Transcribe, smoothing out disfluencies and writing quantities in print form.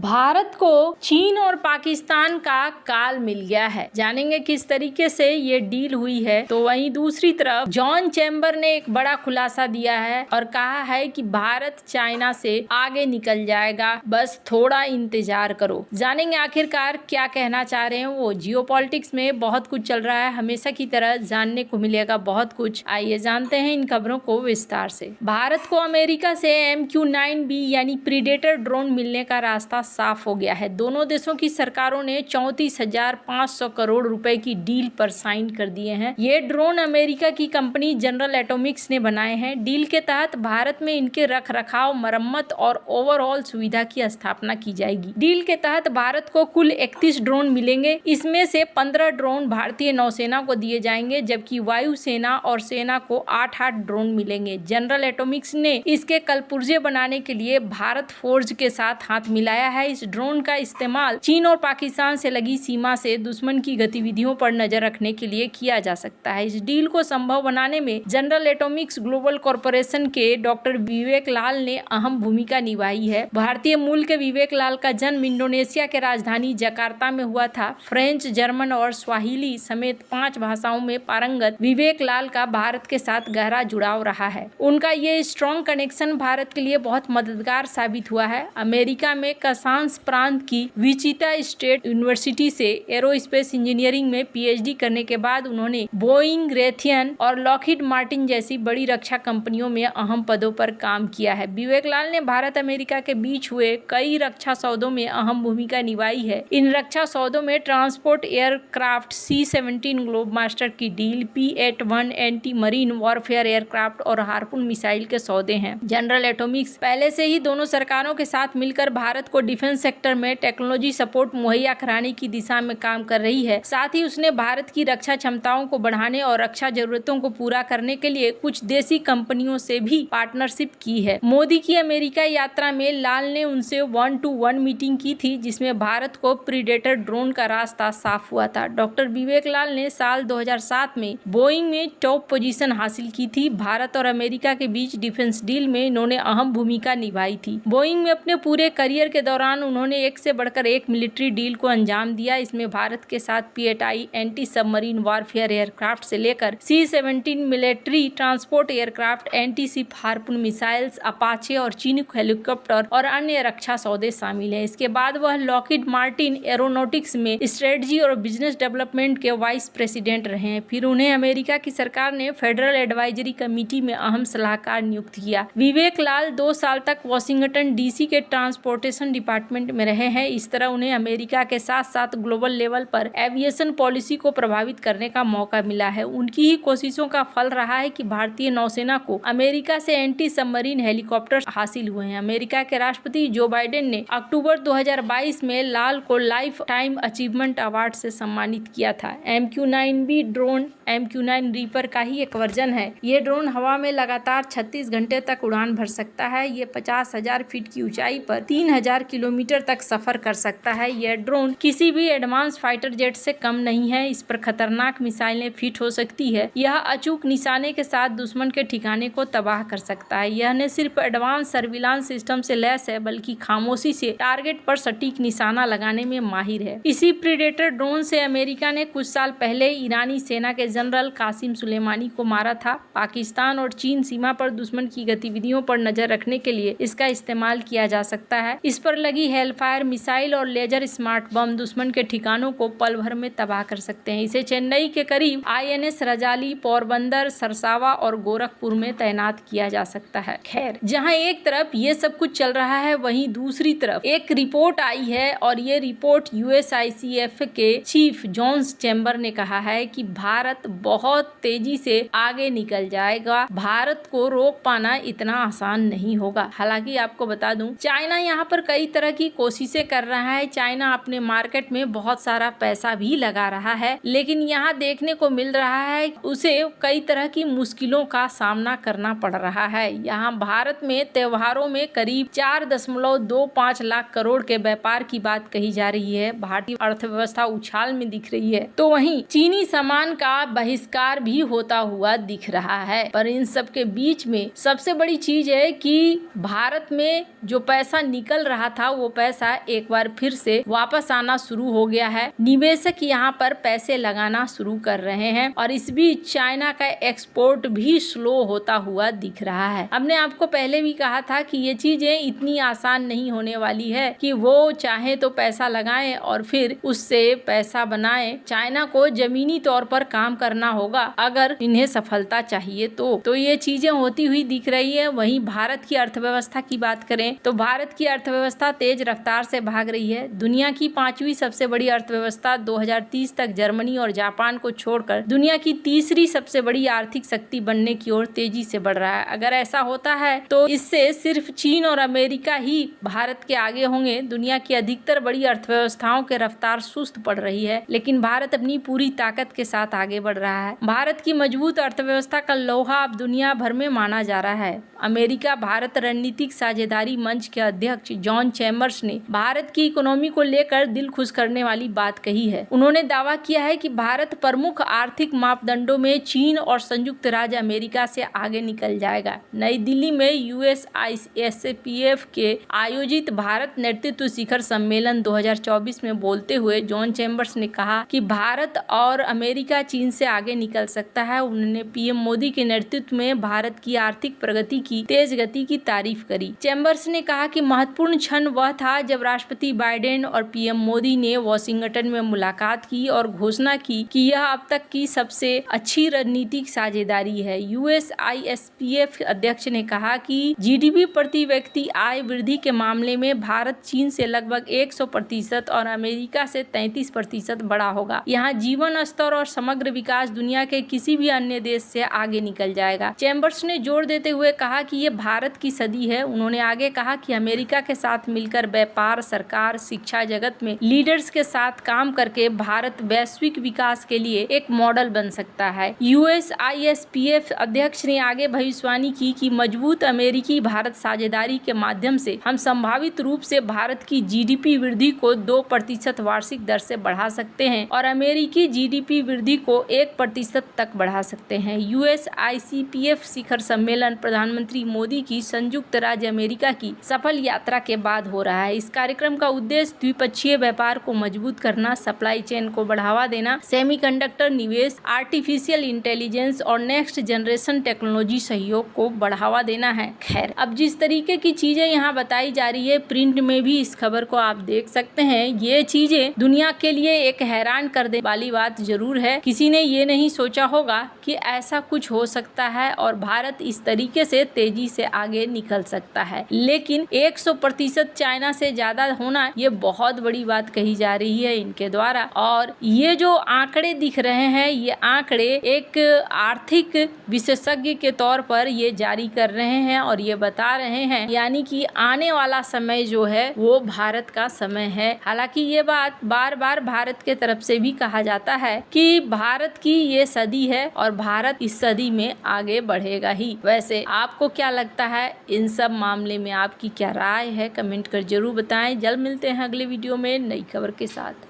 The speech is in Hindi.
भारत को चीन और पाकिस्तान का काल मिल गया है। जानेंगे किस तरीके से ये डील हुई है। तो वहीं दूसरी तरफ जॉन चेम्बर ने एक बड़ा खुलासा दिया है और कहा है कि भारत चाइना से आगे निकल जाएगा, बस थोड़ा इंतजार करो। जानेंगे आखिरकार क्या कहना चाह रहे हैं वो। जियोपॉलिटिक्स में बहुत कुछ चल रहा है, हमेशा की तरह जानने को मिलेगा बहुत कुछ। आइए जानते हैं इन खबरों को विस्तार से। भारत को अमेरिका से MQ-9B यानी प्रीडेटर ड्रोन मिलने का रास्ता साफ हो गया है। दोनों देशों की सरकारों ने 34,500 करोड़ रुपए की डील पर साइन कर दिए हैं। ये ड्रोन अमेरिका की कंपनी जनरल एटॉमिक्स ने बनाए हैं। डील के तहत भारत में इनके रखरखाव, मरम्मत और ओवरऑल सुविधा की स्थापना की जाएगी। डील के तहत भारत को कुल 31 ड्रोन मिलेंगे। इसमें से 15 ड्रोन भारतीय नौसेना को दिए जाएंगे, जबकि वायुसेना और सेना को 8-8 ड्रोन मिलेंगे। जनरल एटॉमिक्स ने इसके कलपुर्जे बनाने के लिए भारत फोर्ज के साथ हाथ मिलाया है। इस ड्रोन का इस्तेमाल चीन और पाकिस्तान से लगी सीमा से दुश्मन की गतिविधियों पर नजर रखने के लिए किया जा सकता है। इस डील को संभव बनाने में जनरल एटॉमिक्स ग्लोबल कॉरपोरेशन के डॉक्टर विवेक लाल ने अहम भूमिका निभाई है। भारतीय मूल के विवेक लाल का जन्म इंडोनेशिया के राजधानी जकार्ता में हुआ था। फ्रेंच, जर्मन और स्वाहिली समेत 5 भाषाओं में पारंगत विवेक लाल का भारत के साथ गहरा जुड़ाव रहा है। उनका ये स्ट्रॉन्ग कनेक्शन भारत के लिए बहुत मददगार साबित हुआ है। अमेरिका में कसांस प्रांत की विचिटा स्टेट यूनिवर्सिटी से एरोस्पेस इंजीनियरिंग में PhD करने के बाद उन्होंने बोइंग, रेथियन और लॉकहीड मार्टिन जैसी बड़ी रक्षा कंपनियों में अहम पदों पर काम किया है। विवेक लाल ने भारत अमेरिका के बीच हुए कई रक्षा सौदों में अहम भूमिका निभाई है। इन रक्षा सौदों में transport aircraft C-17 Globemaster की डील, P-8-1 anti marine warfare aircraft और हार्पून मिसाइल के सौदे हैं। जनरल एटॉमिक्स पहले से ही दोनों सरकारों के साथ मिलकर भारत को डिफेंस सेक्टर में टेक्नोलॉजी सपोर्ट मुहैया कराने की दिशा में काम कर रही है। साथ ही उसने भारत की रक्षा क्षमताओं को बढ़ाने और रक्षा जरूरतों को पूरा करने के लिए कुछ देसी कंपनियों से भी पार्टनरशिप की है। मोदी की अमेरिका यात्रा में लाल ने उनसे 1-to-1 मीटिंग की थी, जिसमें भारत को प्रीडेटर ड्रोन का रास्ता साफ हुआ था। डॉक्टर विवेक लाल ने साल 2007 में बोइंग में टॉप पोजीशन हासिल की थी। भारत और अमेरिका के बीच डिफेंस डील में इन्होंने अहम भूमिका निभाई थी। बोइंग में अपने पूरे करियर के दौरान उन्होंने एक से बढ़कर एक मिलिट्री डील को अंजाम दिया। इसमें भारत के साथ P-8I anti submarine warfare aircraft से लेकर C-17 military transport aircraft, anti ship harpoon missiles, Apache और चीनूक हेलीकॉप्टर और अन्य रक्षा सौदे शामिल हैं। इसके बाद वह लॉकहीड मार्टिन एरोनॉटिक्स में स्ट्रेटजी और बिजनेस डेवलपमेंट के वाइस प्रेसिडेंट रहे हैं। फिर उन्हें अमेरिका की सरकार ने फेडरल एडवाइजरी कमेटी में अहम सलाहकार नियुक्त किया। विवेक लाल 2 साल तक वॉशिंगटन DC के ट्रांसपोर्टेशन डिपार्टमेंट में रहे हैं। इस तरह उन्हें अमेरिका के साथ साथ ग्लोबल लेवल पर एविएशन पॉलिसी को प्रभावित करने का मौका मिला है। उनकी ही कोशिशों का फल रहा है कि भारतीय नौसेना को अमेरिका से एंटी सबमरीन हेलीकॉप्टर हासिल हुए हैं। अमेरिका के राष्ट्रपति जो बाइडेन ने अक्टूबर 2022 में लाल को लाइफ टाइम अचीवमेंट अवार्ड से सम्मानित किया था। MQ-9B ड्रोन MQ-9 रीपर का ही एक वर्जन है। ये ड्रोन हवा में लगातार 36 घंटे तक उड़ान भर सकता है। ये 50,000 फीट की ऊंचाई पर 3,000 किलोमीटर तक सफर कर सकता है। यह ड्रोन किसी भी एडवांस फाइटर जेट से कम नहीं है। इस पर खतरनाक मिसाइलें फिट हो सकती है। यह अचूक निशाने के साथ दुश्मन के ठिकाने को तबाह कर सकता है। यह न सिर्फ एडवांस सर्विलांस सिस्टम से लैस है, बल्कि खामोशी से टारगेट पर सटीक निशाना लगाने में माहिर है। इसी प्रीडेटर ड्रोन से अमेरिका ने कुछ साल पहले ईरानी सेना के जनरल कासिम सुलेमानी को मारा था। पाकिस्तान और चीन सीमा पर दुश्मन की गतिविधियों पर नजर रखने के लिए इसका इस्तेमाल किया जा सकता है। इस पर लगी हेलफायर मिसाइल और लेजर स्मार्ट बम दुश्मन के ठिकानों को पल भर में तबाह कर सकते हैं। इसे चेन्नई के करीब INS रजाली, पोरबंदर, सरसावा और गोरखपुर में तैनात किया जा सकता है। खैर, जहां एक तरफ ये सब कुछ चल रहा है, वहीं दूसरी तरफ एक रिपोर्ट आई है और ये रिपोर्ट USICF के चीफ जॉन चेम्बर ने कहा है कि भारत बहुत तेजी से आगे निकल जाएगा। भारत को रोक पाना इतना आसान नहीं होगा। हालांकि आपको बता दूं, चाइना यहाँ पर कई तरह की कोशिशें कर रहा है। चाइना अपने मार्केट में बहुत सारा पैसा भी लगा रहा है, लेकिन यहाँ देखने को मिल रहा है उसे कई तरह की मुश्किलों का सामना करना पड़ रहा है। यहाँ भारत में त्योहारों में करीब 4.25 लाख करोड़ के व्यापार की बात कही जा रही है। भारतीय अर्थव्यवस्था उछाल में दिख रही है, तो वहीं चीनी सामान का बहिष्कार भी होता हुआ दिख रहा है। पर इन सब के बीच में सबसे बड़ी चीज है कि भारत में जो पैसा निकल रहा था वो पैसा एक बार फिर से वापस आना शुरू हो गया है। निवेशक यहाँ पर पैसे लगाना शुरू कर रहे हैं और इस बीच चाइना का एक्सपोर्ट भी स्लो होता हुआ दिख रहा है। हमने आपको पहले भी कहा था कि ये चीजें इतनी आसान नहीं होने वाली है कि वो चाहे तो पैसा लगाएं और फिर उससे पैसा बनाएं। चाइना को जमीनी तौर पर काम करना होगा अगर इन्हें सफलता चाहिए तो ये चीजें होती हुई दिख रही है। वहीं भारत की अर्थव्यवस्था की बात करें तो भारत की अर्थव्यवस्था तेज रफ्तार से भाग रही है। दुनिया की 5वीं सबसे बड़ी अर्थव्यवस्था 2030 तक जर्मनी और जापान को छोड़कर दुनिया की तीसरी सबसे बड़ी आर्थिक शक्ति बनने की ओर तेजी से बढ़ रहा है। अगर ऐसा होता है तो इससे सिर्फ चीन और अमेरिका ही भारत के आगे होंगे। दुनिया की अधिकतर बड़ी अर्थव्यवस्थाओं के रफ्तार सुस्त पड़ रही है, लेकिन भारत अपनी पूरी ताकत के साथ आगे बढ़ रहा है। भारत की मजबूत अर्थव्यवस्था का लोहा अब दुनिया भर में माना जा रहा है। अमेरिका भारत रणनीतिक साझेदारी मंच के अध्यक्ष जॉन चैम्बर्स ने भारत की इकोनॉमी को लेकर दिल खुश करने वाली बात कही है। उन्होंने दावा किया है कि भारत प्रमुख आर्थिक मापदंडों में चीन और संयुक्त राज्य अमेरिका से आगे निकल जाएगा। नई दिल्ली में USISPF के आयोजित भारत नेतृत्व शिखर सम्मेलन 2024 में बोलते हुए जॉन चैम्बर्स ने कहा कि भारत और अमेरिका चीन से आगे निकल सकता है। उन्होंने PM मोदी के नेतृत्व में भारत की आर्थिक प्रगति की तेज गति की तारीफ करी। चैम्बर्स ने कहा कि महत्वपूर्ण क्षण वह था जब राष्ट्रपति बाइडेन और PM मोदी ने वॉशिंगटन में मुलाकात की और घोषणा की कि यह अब तक की सबसे अच्छी रणनीतिक साझेदारी है। USISPF अध्यक्ष ने कहा कि GDP प्रति व्यक्ति आय वृद्धि के मामले में भारत चीन से लगभग 100% और अमेरिका से 33% बड़ा होगा। यहाँ जीवन स्तर और समग्र विकास दुनिया के किसी भी अन्य देश से आगे निकल जाएगा। चैम्बर्स ने जोर देते हुए कहा कि ये भारत की सदी है। उन्होंने आगे कहा कि अमेरिका के साथ मिलकर व्यापार, सरकार, शिक्षा जगत में लीडर्स के साथ काम करके भारत वैश्विक विकास के लिए एक मॉडल बन सकता है। USISPF अध्यक्ष ने आगे भविष्यवाणी की कि मजबूत अमेरिकी भारत साझेदारी के माध्यम से हम संभावित रूप से भारत की GDP वृद्धि को 2% वार्षिक दर से बढ़ा सकते हैं और अमेरिकी GDP वृद्धि को 1% तक बढ़ा सकते हैं। USICPF शिखर सम्मेलन प्रधानमंत्री मोदी की संयुक्त राज्य अमेरिका की सफल यात्रा के बाद हो रहा है। इस कार्यक्रम का उद्देश्य द्विपक्षीय व्यापार को मजबूत करना, सप्लाई चेन को बढ़ावा देना, सेमीकंडक्टर निवेश, आर्टिफिशियल इंटेलिजेंस और नेक्स्ट जनरेशन टेक्नोलॉजी सहयोग को बढ़ावा देना है। खैर, अब जिस तरीके की चीजें यहाँ बताई जा रही है, प्रिंट में भी इस खबर को आप देख सकते हैं। ये चीजें दुनिया के लिए एक हैरान कर देने वाली बात जरूर है। किसी ने ये नहीं सोचा होगा कि ऐसा कुछ हो सकता है और भारत इस तरीके से तेजी से आगे निकल सकता है। लेकिन 100% चाइना से ज्यादा होना ये बहुत बड़ी बात कही जा रही है इनके द्वारा। और ये जो आंकड़े दिख रहे हैं, ये आंकड़े एक आर्थिक विशेषज्ञ के तौर पर ये जारी कर रहे हैं और ये बता रहे हैं यानी कि आने वाला समय जो है वो भारत का समय है। हालांकि ये बात बार बार भारत के तरफ से भी कहा जाता है कि भारत की ये सदी है और भारत इस सदी में आगे बढ़ेगा ही। वैसे आपको क्या लगता है इन सब मामले में, आपकी क्या राय है? कमेंट कर जरूर बताएं। जल्द मिलते हैं अगले वीडियो में नई खबर के साथ।